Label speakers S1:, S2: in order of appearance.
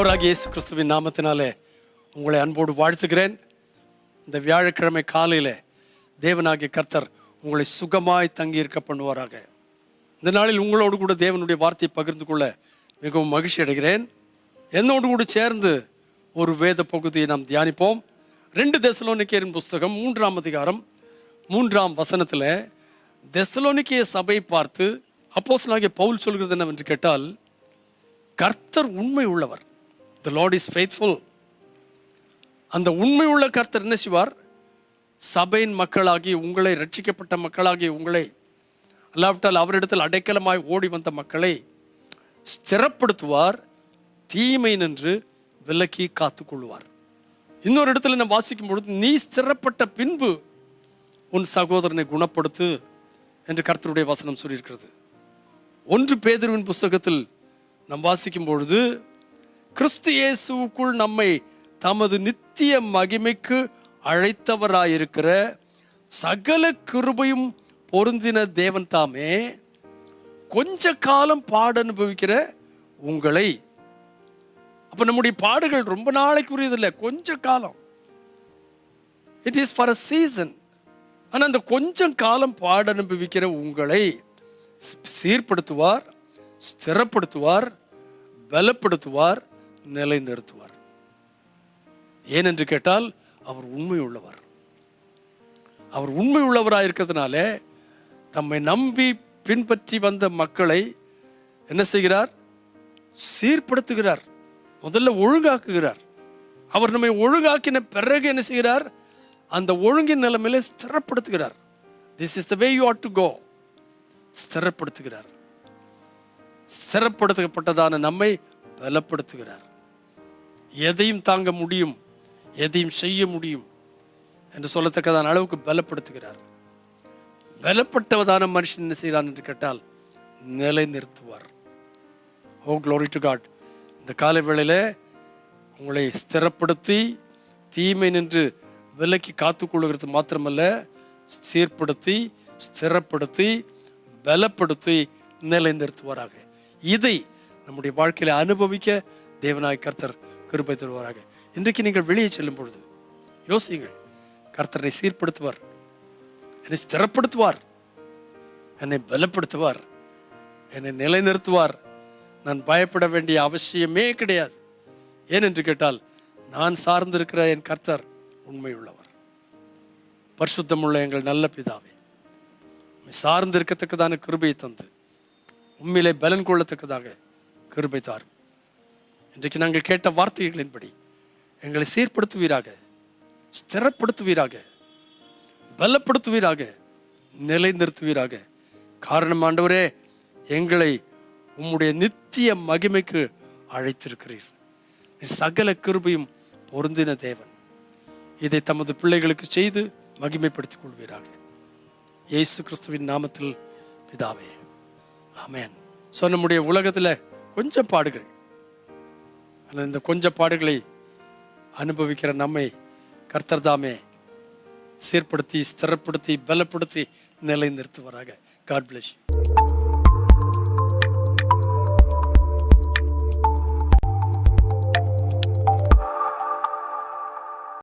S1: ஆண்டவராகிய இயேசு கிறிஸ்துவின் நாமத்தினாலே உங்களை அன்போடு வாழ்த்துகிறேன். இந்த வியாழக்கிழமை காலையில் தேவனாகிய கர்த்தர் உங்களை சுகமாய் தங்கியிருக்க பண்ணுவாராக. இந்த நாளில் உங்களோடு கூட தேவனுடைய வார்த்தையை பகிர்ந்து கொள்ள மிகவும் மகிழ்ச்சி அடைகிறேன். என்னோடு கூட சேர்ந்து ஒரு வேத பகுதியை நாம் தியானிப்போம். 2 தெசலோனிக்கேயரின் புஸ்தகம் 3ஆம் அதிகாரம் 3ஆம் வசனத்தில் தெசலோனிக்கேய சபை பார்த்து அப்போஸ்தலனாகிய பவுல் சொல்கிறது என்னவென்று கேட்டால், கர்த்தர் உண்மை உள்ளவர். The Lord is faithful. அந்த உண்மை உள்ள கர்த்தர் என்ன செய்வார்? சபையின் மக்களாகி உங்களை, ரட்சிக்கப்பட்ட மக்களாகி உங்களை, அல்லாவிட்டால் அவரிடத்தில் அடைக்கலமாய் ஓடி வந்த மக்களை ஸ்திரப்படுத்துவார், தீமை நின்று விலக்கி காத்துக்கொள்வார். இன்னொரு இடத்துல நம்ம வாசிக்கும் பொழுது, நீ ஸ்திரப்பட்ட பின்பு உன் சகோதரனை குணப்படுத்து என்று கர்த்தருடைய வசனம் சொல்லியிருக்கிறது. 1 பேதுருவின் புஸ்தகத்தில் நாம் வாசிக்கும் பொழுது, கிறிஸ்து இயேசுவுக்குள் நம்மை தமது நித்திய மகிமைக்கு அழைத்தவராயிருக்கிற சகல கிருபையும் பொருந்தின தேவன் தாமே கொஞ்ச காலம் பாடு அனுபவிக்கிற உங்களை. அப்ப நம்முடைய பாடுகள் ரொம்ப நாளைக்குரியது இல்லை, கொஞ்ச காலம். It is for a season. ஆனால் அந்த கொஞ்சம் காலம் பாடு அனுபவிக்கிற உங்களை சீர்படுத்துவார், ஸ்திரப்படுத்துவார், பலப்படுத்துவார், நிலைநிறுத்துவார். ஏனென்று கேட்டால் அவர் உண்மை உள்ளவர். அவர் உண்மை உள்ளவராக இருக்கிறதுனால தம்மை நம்பி பின்பற்றி வந்த மக்களை என்ன செய்கிறார்? சீர்படுத்துகிறார். முதல்ல ஒழுங்காக்குகிறார். அவர் நம்மை ஒழுங்காக்கின பிறகு என்ன செய்கிறார்? அந்த ஒழுங்கின் நிலைமையில ஸ்திரப்படுத்துகிறார். This is the way you ought to go. ஸ்திரப்படுத்துகிறார். ஸ்திரப்படுத்தப்பட்டதான நம்மை பலப்படுத்துகிறார். எதையும் தாங்க முடியும், எதையும் செய்ய முடியும் என்று சொல்லத்தக்கதான அளவுக்கு பலப்படுத்துகிறார். பலப்பட்டவதான மனுஷன் என்ன செய்கிறான் என்று கேட்டால் நிலைநிறுத்துவார். Oh glory to God. இந்த காலை வேளையில உங்களை ஸ்திரப்படுத்தி தீமை நின்று விலக்கி காத்துக்கொள்ளுகிறது மாத்திரமல்ல, சீர்படுத்தி, ஸ்திரப்படுத்தி, பலப்படுத்தி நிலைநிறுத்துவாராக. இதை நம்முடைய வாழ்க்கையில அனுபவிக்க தேவனாய் கர்த்தர் கிருபை தருவாராக. இன்றைக்கு நீங்கள் வெளியே செல்லும் பொழுது யோசியுங்கள், கர்த்தரை சீர்படுத்துவார், என்னை ஸ்திரப்படுத்துவார், என்னை பலப்படுத்துவார், என்னை நிலைநிறுத்துவார். நான் பயப்பட வேண்டிய அவசியமே கிடையாது. ஏனென்று கேட்டால் நான் சார்ந்திருக்கிற என் கர்த்தர் உண்மை உள்ளவர். பரிசுத்தமுள்ள எங்கள் நல்ல பிதாவே, சார்ந்து இருக்கத்தக்கதான கிருபையை தந்து உண்மையிலே பலன் கொள்ளத்தக்கதாக கிருபை தாரும். இன்றைக்கு நாங்கள் கேட்ட வார்த்தைகளின்படி எங்களை சீர்படுத்துவீராக, ஸ்திரப்படுத்துவீராக, பலப்படுத்துவீராக, நிலைநிறுத்துவீராக. காரணம் ஆண்டவரே, எங்களை உம்முடைய நித்திய மகிமைக்கு அழைத்திருக்கிறீர். சகல கிருபையும் பொருந்தின தேவன். இதை தமது பிள்ளைகளுக்கு செய்து மகிமைப்படுத்திக் கொள்வீராக. இயேசு கிறிஸ்துவின் நாமத்தில் பிதாவே, ஆமென். ஸோ நம்முடைய உலகத்தில் கொஞ்சம் பாடுகள், ஆனால் இந்த கொஞ்சம் பாடுகளை அனுபவிக்கிற நம்மை கர்த்தர் தாமே சீர்படுத்தி, ஸ்திரப்படுத்தி, பலப்படுத்தி நிலைநிறுத்துவாராக. God bless you.